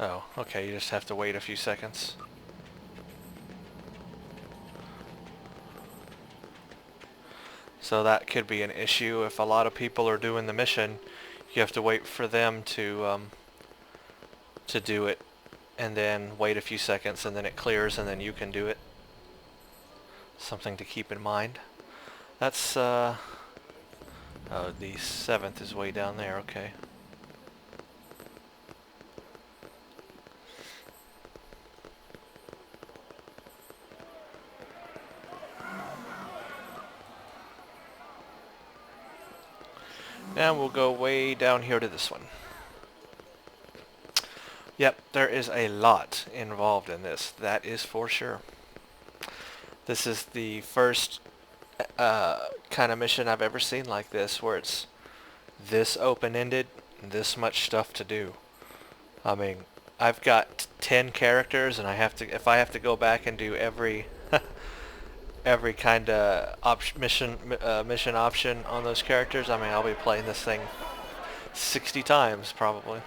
Oh, okay, you just have to wait a few seconds. So that could be an issue if a lot of people are doing the mission. You have to wait for them to do it, and then wait a few seconds, and then it clears, and then you can do it. Something to keep in mind. That's oh, the 7th is way down there. Okay. And we'll go way down here to this one. Yep, there is a lot involved in this. That is for sure. This is the first kind of mission I've ever seen like this, where it's this open-ended, this much stuff to do. I mean, I've got 10 characters, and if I have to go back and do every every kind of mission option on those characters, I mean, I'll be playing this thing 60 times probably.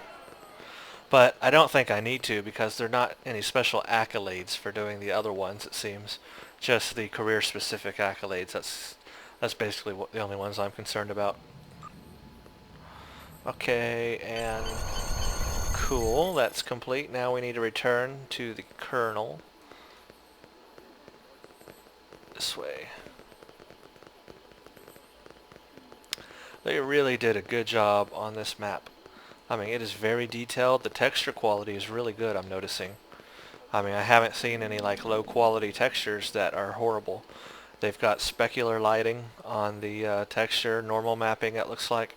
But I don't think I need to, because there are not any special accolades for doing the other ones, it seems. Just the career-specific accolades. That's basically the only ones I'm concerned about. Okay, and cool, that's complete. Now we need to return to the kernel. This way. They really did a good job on this map. I mean, it is very detailed. The texture quality is really good, I'm noticing. I mean, I haven't seen any like low quality textures that are horrible. They've got specular lighting on the texture, normal mapping it looks like.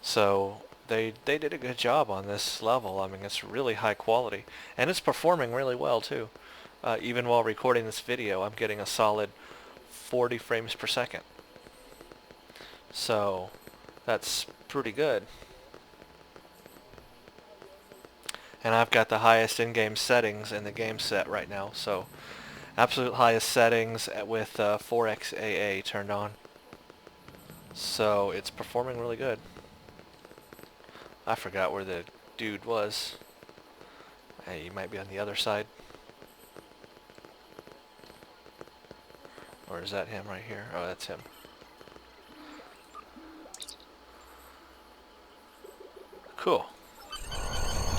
So they did a good job on this level. I mean, it's really high quality, and it's performing really well too. Even while recording this video, I'm getting a solid 40 frames per second. So that's pretty good. And I've got the highest in-game settings in the game set right now, so absolute highest settings with 4x AA turned on. So it's performing really good. I forgot where the dude was. Hey, he might be on the other side. Or is that him right here? Oh, that's him. Cool.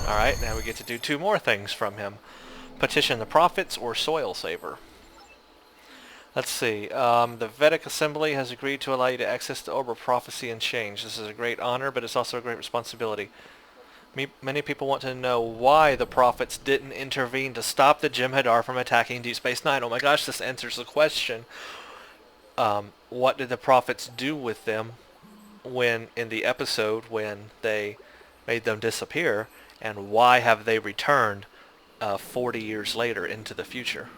Alright, now we get to do 2 more things from him. Petition the Prophets or Soil Saver. Let's see. The Vedic Assembly has agreed to allow you to access the Orb of Prophecy and Change. This is a great honor, but it's also a great responsibility. Many people want to know why the Prophets didn't intervene to stop the Jem'Hadar from attacking Deep Space Nine. Oh my gosh, this answers the question. What did the Prophets do with them when in the episode when they made them disappear, and why have they returned 40 years later into the future?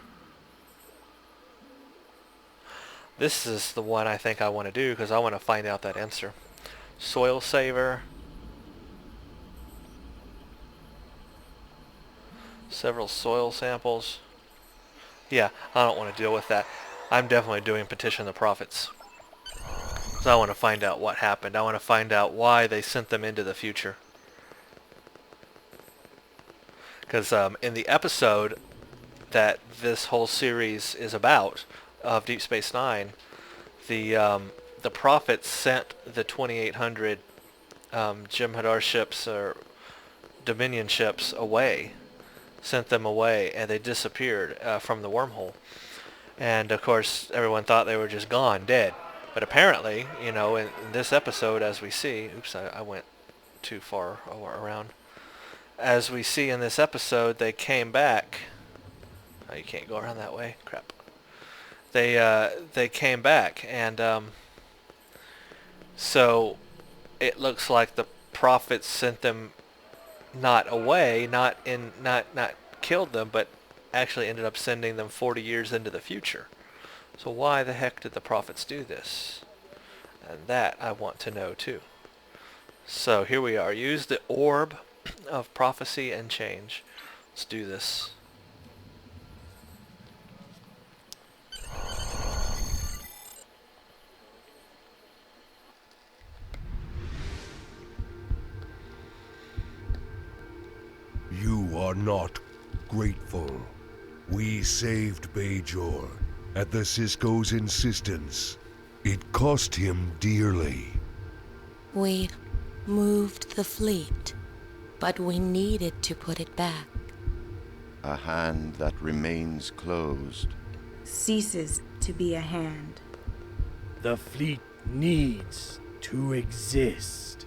This is the one I think I want to do, because I want to find out that answer. Soil Saver. Several soil samples. Yeah, I don't want to deal with that. I'm definitely doing Petition the Prophets. So I want to find out what happened. I want to find out why they sent them into the future. Because in the episode that this whole series is about, of Deep Space Nine, the Prophets sent the 2800 Jem'Hadar ships or Dominion ships away, sent them away, and they disappeared from the wormhole. And of course, everyone thought they were just gone, dead. But apparently, you know, in this episode, as we see, oops, I went too far around. As we see in this episode, they came back. Oh, you can't go around that way. Crap. They came back, and so it looks like the prophets sent them not away, not killed them, but actually ended up sending them 40 years into the future. So why the heck did the prophets do this? And that I want to know too. So here we are. Use the orb of prophecy and change. Let's do this. You are not grateful. We saved Bajor at the Cisco's insistence. It cost him dearly. We moved the fleet, but we needed to put it back. A hand that remains closed ceases to be a hand. The fleet needs to exist,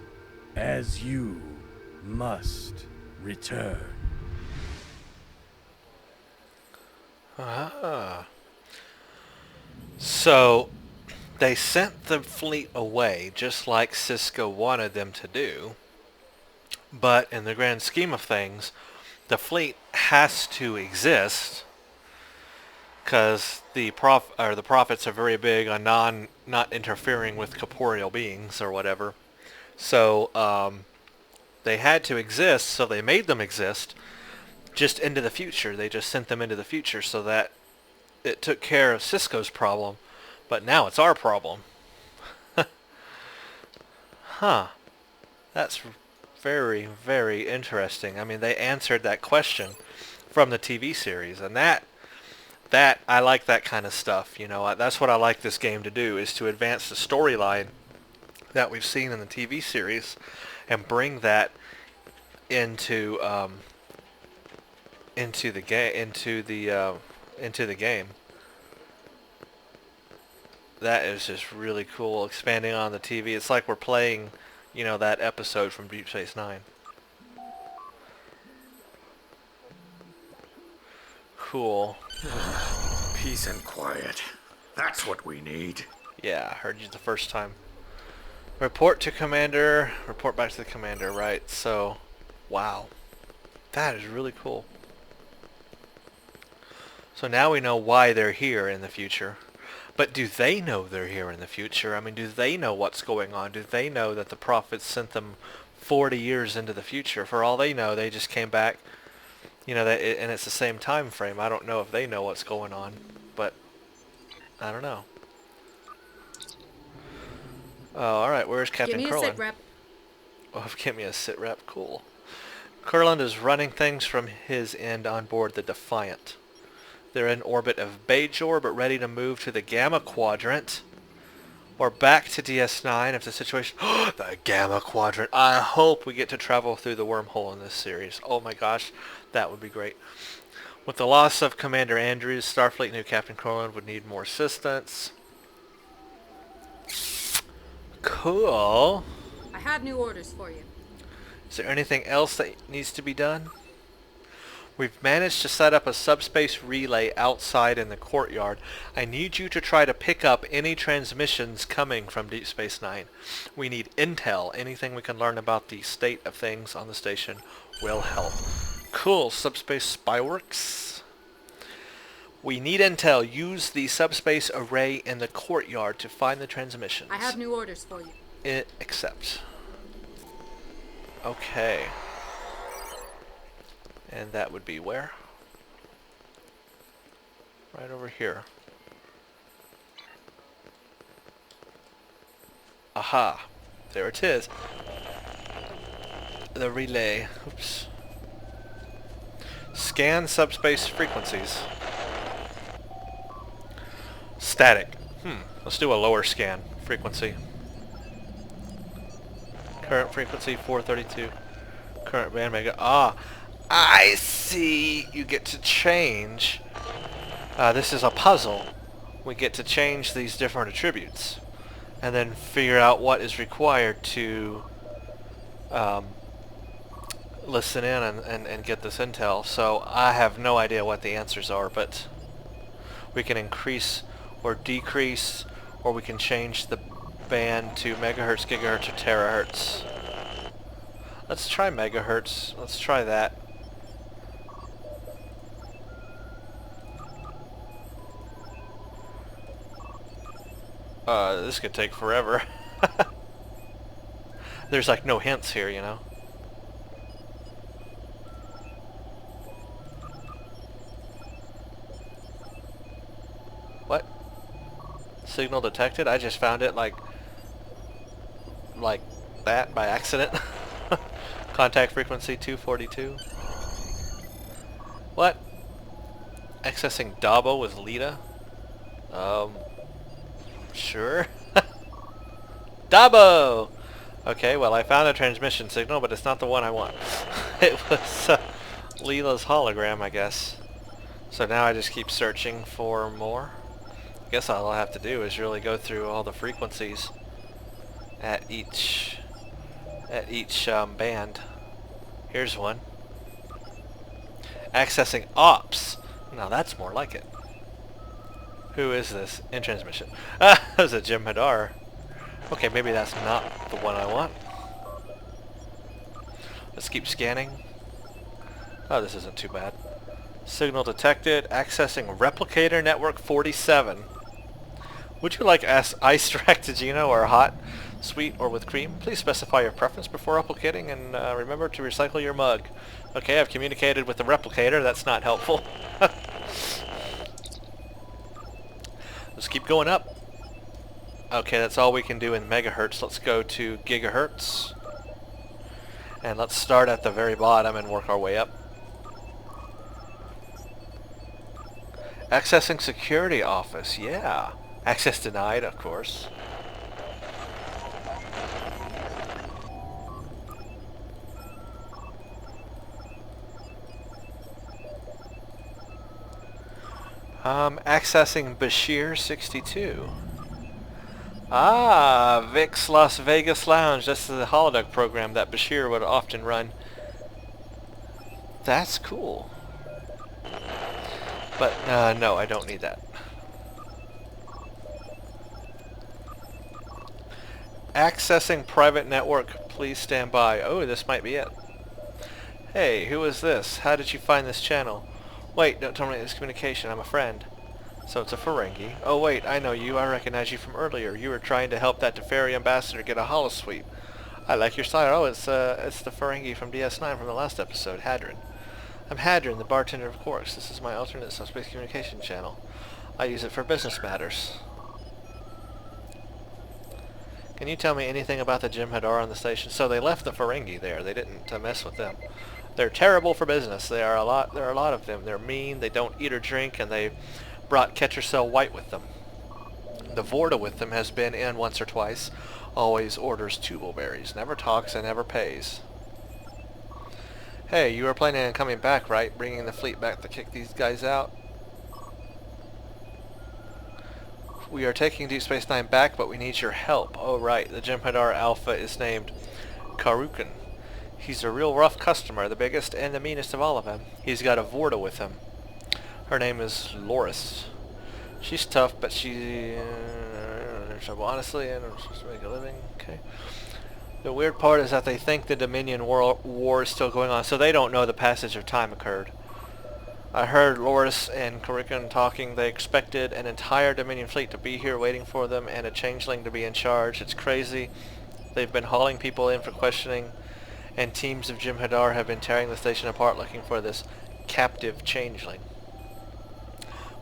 as you must return. Ah. So, they sent the fleet away just like Cisco wanted them to do, but in the grand scheme of things, the fleet has to exist because the prophets are very big on not interfering with corporeal beings or whatever. So they had to exist, so they made them exist just into the future. They just sent them into the future so that it took care of Cisco's problem, but now it's our problem. Huh. That's very, very interesting. I mean, they answered that question from the TV series, and that I like that kind of stuff. You know, that's what I like this game to do, is to advance the storyline that we've seen in the TV series and bring that into the game. That is just really cool, expanding on the TV. It's like we're playing, you know, that episode from Deep Space Nine. Cool. Peace and quiet. That's what we need. Yeah, I heard you the first time. Report to Commander. Report back to the Commander, right? So, wow. That is really cool. So now we know why they're here in the future. But do they know they're here in the future? I mean, do they know what's going on? Do they know that the prophets sent them 40 years into the future? For all they know, they just came back. You know, and it's the same time frame. I don't know if they know what's going on, but I don't know. Oh, all right. Where's Captain Give me Kurland? a sit rep. Oh, give me a sit rep. Cool. Kurland is running things from his end on board the Defiant. They're in orbit of Bajor, but ready to move to the Gamma Quadrant. Or back to DS9 if the situation... the Gamma Quadrant. I hope we get to travel through the wormhole in this series. Oh my gosh, that would be great. With the loss of Commander Andrews, Starfleet knew Captain Kurland would need more assistance. Cool. I have new orders for you. Is there anything else that needs to be done? We've managed to set up a subspace relay outside in the courtyard. I need you to try to pick up any transmissions coming from Deep Space Nine. We need intel. Anything we can learn about the state of things on the station will help. Cool. Subspace spy works. We need intel. Use the subspace array in the courtyard to find the transmissions. I have new orders for you. Accept. Okay. And that would be where? Right over here. Aha. There it is. The relay. Oops. Scan subspace frequencies. Static. Let's do a lower scan frequency. Current frequency 432. Current band mega. Ah. I see. You get to change. This is a puzzle. We get to change these different attributes and then figure out what is required to listen in and get this intel. So I have no idea what the answers are, but we can increase or decrease, or we can change the band to megahertz, gigahertz, or terahertz. Let's try megahertz. Let's try that. This could take forever. There's like no hints here, you know. What? Signal detected? I just found it like that by accident. Contact frequency 242. What? Accessing Dabo with Lita? Sure. Dabo! Okay, well I found a transmission signal, but it's not the one I want. It was Leela's hologram, I guess. So now I just keep searching for more. I guess all I'll have to do is really go through all the frequencies at each band. Here's one. Accessing ops. Now that's more like it. Who is this? In transmission. Ah, that was a Jim Hadar. Okay, maybe that's not the one I want. Let's keep scanning. Oh, this isn't too bad. Signal detected. Accessing replicator network 47. Would you like ice Ractigino or hot, sweet, or with cream? Please specify your preference before replicating, and remember to recycle your mug. Okay, I've communicated with the replicator. That's not helpful. Let's keep going up. Okay, that's all we can do in megahertz. Let's go to gigahertz. And let's start at the very bottom and work our way up. Accessing security office, yeah. Access denied, of course. Accessing Bashir 62. Ah, Vic's Las Vegas Lounge. That's the holodeck program that Bashir would often run. That's cool. But no, I don't need that. Accessing private network. Please stand by. Oh, this might be it. Hey, who is this? How did you find this channel? Wait, don't terminate this communication. I'm a friend. So it's a Ferengi. Oh wait, I know you. I recognize you from earlier. You were trying to help that Teferi ambassador get a holosuite. I like your style. Oh, it's the Ferengi from DS9 from the last episode, Hadron. I'm Hadron, the bartender of Quarks. This is my alternate subspace communication channel. I use it for business matters. Can you tell me anything about the Jim Hadar on the station? So they left the Ferengi there. They didn't mess with them. They're terrible for business. There are a lot of them. They're mean. They don't eat or drink, and they brought Ketracel White with them. The Vorta with them has been in once or twice. Always orders tubleberries. Never talks and never pays. Hey, you were planning on coming back, right? Bringing the fleet back to kick these guys out? We are taking Deep Space Nine back, but we need your help. Oh, right. The Jim Hadar Alpha is named Karukan. He's a real rough customer, the biggest and the meanest of all of them. He's got a Vorta with him. Her name is Loris. She's tough, but she... honestly, and I'm supposed to make a living. Okay. The weird part is that they think the Dominion war is still going on, so they don't know the passage of time occurred. I heard Loris and Karukan talking. They expected an entire Dominion fleet to be here waiting for them and a changeling to be in charge. It's crazy. They've been hauling people in for questioning, and teams of Jim Hadar have been tearing the station apart looking for this captive changeling.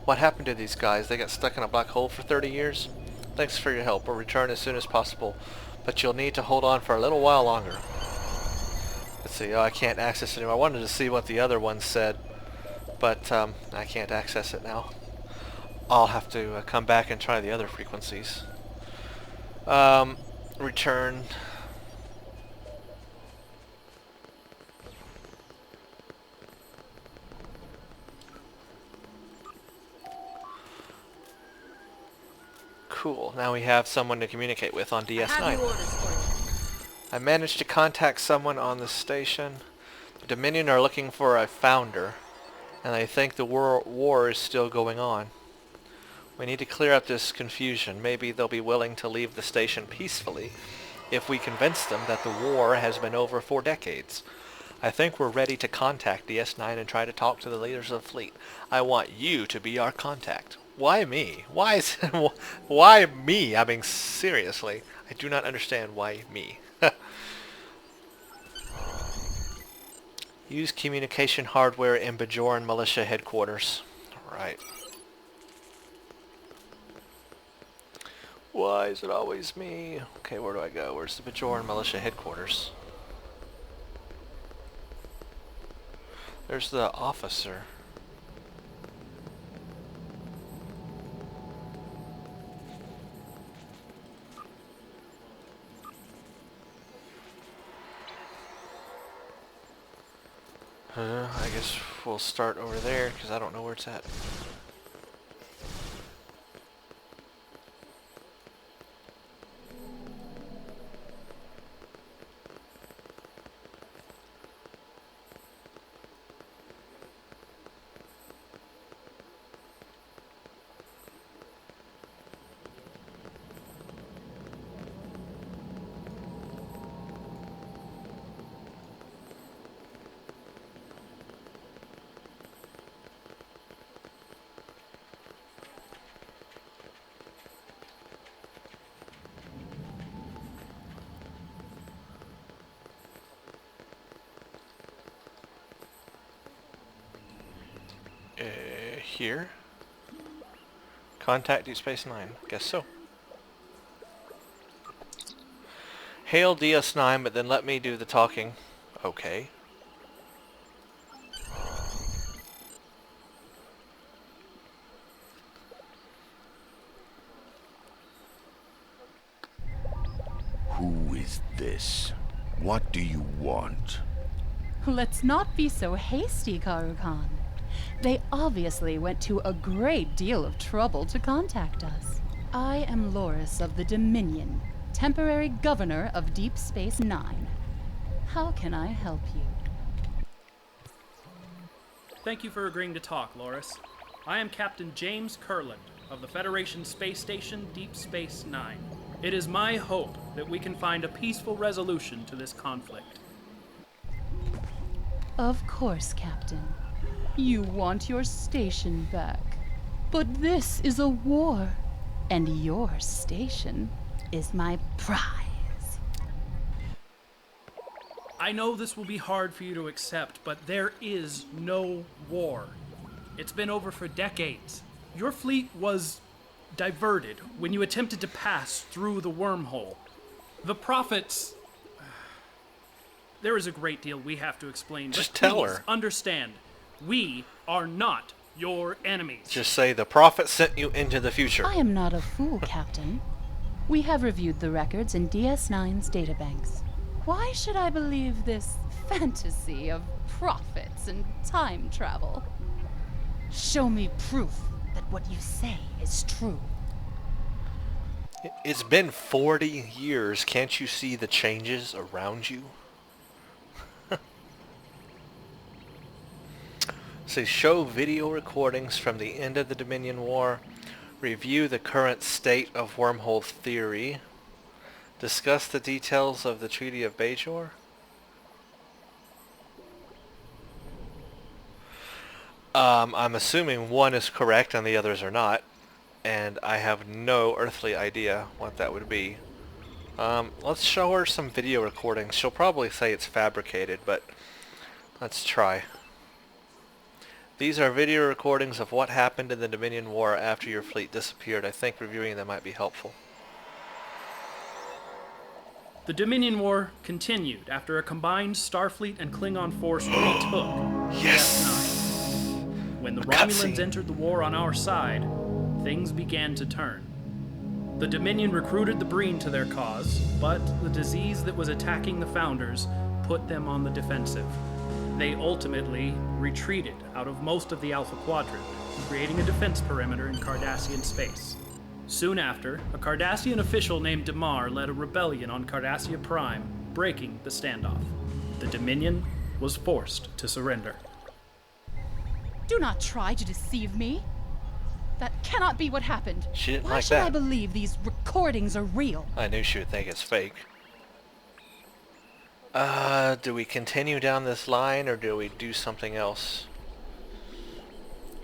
What happened to these guys? They got stuck in a black hole for 30 years? Thanks for your help. We'll return as soon as possible, but you'll need to hold on for a little while longer. Let's see. Oh, I can't access it anymore. I wanted to see what the other one said, but I can't access it now. I'll have to come back and try the other frequencies. Return. Cool. Now we have someone to communicate with on DS9. I have new orders for you. I managed to contact someone on the station. The Dominion are looking for a founder, and they think the war is still going on. We need to clear up this confusion. Maybe they'll be willing to leave the station peacefully if we convince them that the war has been over for decades. I think we're ready to contact DS9 and try to talk to the leaders of the fleet. I want you to be our contact. Why me? Why me? I mean, seriously. I do not understand why me. Use communication hardware in Bajoran militia headquarters. Right. Why is it always me? Okay, where do I go? Where's the Bajoran militia headquarters? There's the officer. I guess we'll start over there, because I don't know where it's at. Here? Contact Deep Space Nine. Guess so. Hail DS9, but then let me do the talking. Okay. Who is this? What do you want? Let's not be so hasty, Karukan. They obviously went to a great deal of trouble to contact us. I am Loris of the Dominion, temporary governor of Deep Space Nine. How can I help you? Thank you for agreeing to talk, Loris. I am Captain James Kurland of the Federation Space Station Deep Space Nine. It is my hope that we can find a peaceful resolution to this conflict. Of course, Captain. You want your station back. But this is a war, and your station is my prize. I know this will be hard for you to accept, but there is no war. It's been over for decades. Your fleet was diverted when you attempted to pass through the wormhole. The Prophets... There is a great deal we have to explain. Just but tell please her. Understand, we are not your enemies. Just say the Prophet sent you into the future. I am not a fool, Captain. We have reviewed the records in DS9's databanks. Why should I believe this fantasy of prophets and time travel? Show me proof that what you say is true. It's been 40 years. Can't you see the changes around you? So show video recordings from the end of the Dominion War. Review the current state of wormhole theory. Discuss the details of the Treaty of Bajor. I'm assuming one is correct and the others are not. And I have no earthly idea what that would be. Let's show her some video recordings. She'll probably say it's fabricated, but let's try. These are video recordings of what happened in the Dominion War after your fleet disappeared. I think reviewing them might be helpful. The Dominion War continued after a combined Starfleet and Klingon force retook Yes! DS9. When the cutscene. Romulans entered the war on our side, things began to turn. The Dominion recruited the Breen to their cause, but the disease that was attacking the Founders put them on the defensive. They ultimately retreated out of most of the Alpha Quadrant, creating a defense perimeter in Cardassian space. Soon after, a Cardassian official named Damar led a rebellion on Cardassia Prime, breaking the standoff. The Dominion was forced to surrender. Do not try to deceive me. That cannot be what happened. She didn't Why like should I that. believe these recordings are real? I knew she would think it's fake. Do we continue down this line or do we do something else?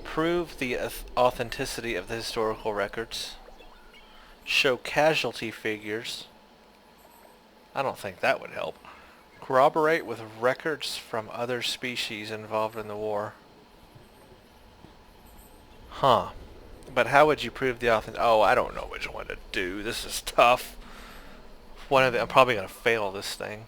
Prove the authenticity of the historical records. Show casualty figures. I don't think that would help. Corroborate with records from other species involved in the war. Huh. But how would you prove the authenticity? Oh, I don't know which one to do. This is tough. One of them, I'm probably going to fail this thing.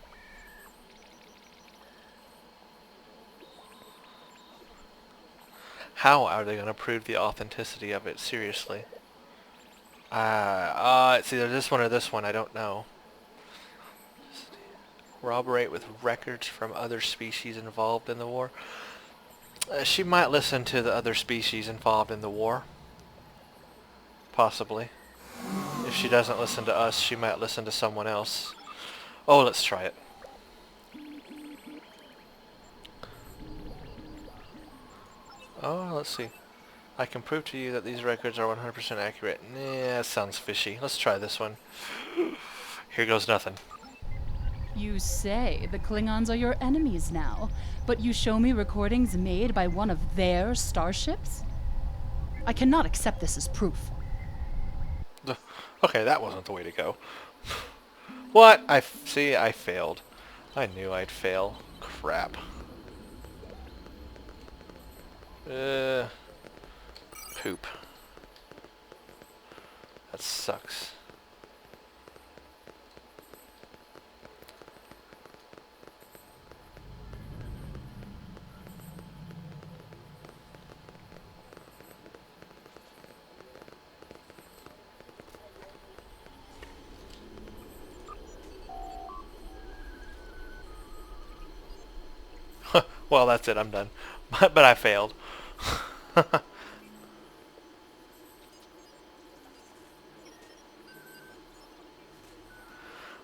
How are they going to prove the authenticity of it? Seriously. It's either this one or this one. I don't know. corroborate with records from other species involved in the war. She might listen to the other species involved in the war. Possibly. If she doesn't listen to us, she might listen to someone else. Oh, let's try it. Oh, let's see. I can prove to you that these records are 100% accurate. Nah, that sounds fishy. Let's try this one. Here goes nothing. You say the Klingons are your enemies now, but you show me recordings made by one of their starships? I cannot accept this as proof. Okay, that wasn't the way to go. What? See, I failed. I knew I'd fail. Crap. Poop. That sucks. Well, that's it. I'm done. But I failed.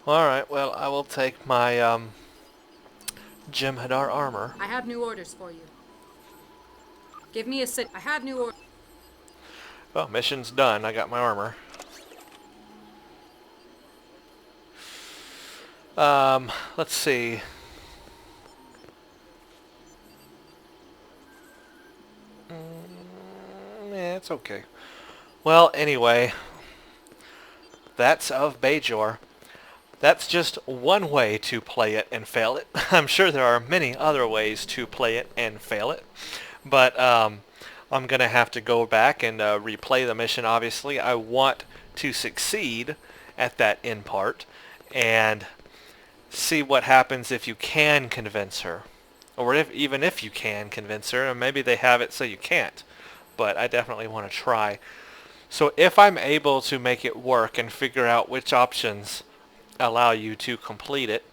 Alright, well, I will take my Jem'Hadar armor. I have new orders for you. Give me a sit. I have new orders. Well, mission's done. I got my armor. Let's see. Yeah, it's okay. Well, anyway, that's of Bajor. That's just one way to play it and fail it. I'm sure there are many other ways to play it and fail it. But I'm going to have to go back and replay the mission, obviously. I want to succeed at that end part and see what happens if you can convince her. Or even if you can convince her, and maybe they have it so you can't. But I definitely want to try. So if I'm able to make it work and figure out which options allow you to complete it,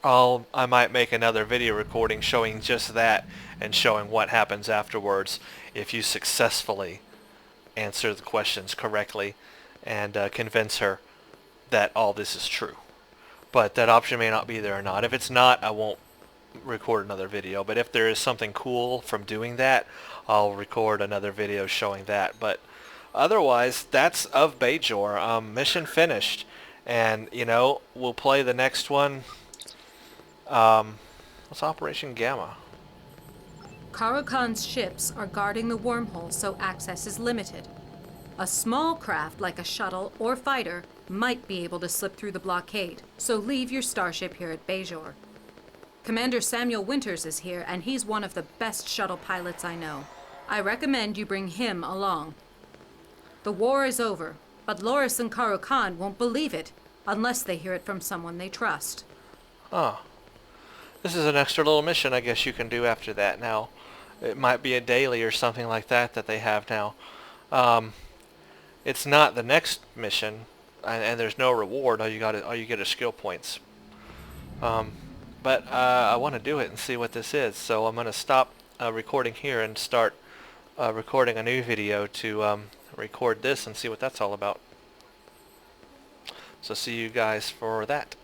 I might make another video recording showing just that and showing what happens afterwards if you successfully answer the questions correctly and convince her that all this is true. But that option may not be there or not. If it's not, I won't record another video. But if there is something cool from doing that, I'll record another video showing that. But otherwise, that's of Bajor. Mission finished. And, you know, we'll play the next one. What's Operation Gamma? Kara Khan's ships are guarding the wormhole, so access is limited. A small craft like a shuttle or fighter might be able to slip through the blockade, so leave your starship here at Bajor. Commander Samuel Winters is here, and he's one of the best shuttle pilots I know. I recommend you bring him along. The war is over, but Loris and Kara Khan won't believe it unless they hear it from someone they trust. Oh. This is an extra little mission I guess you can do after that now. It might be a daily or something like that that they have now. It's not the next mission, and there's no reward. All you get is skill points. But I want to do it and see what this is. So I'm going to stop recording here and start recording a new video to record this and see what that's all about. So see you guys for that.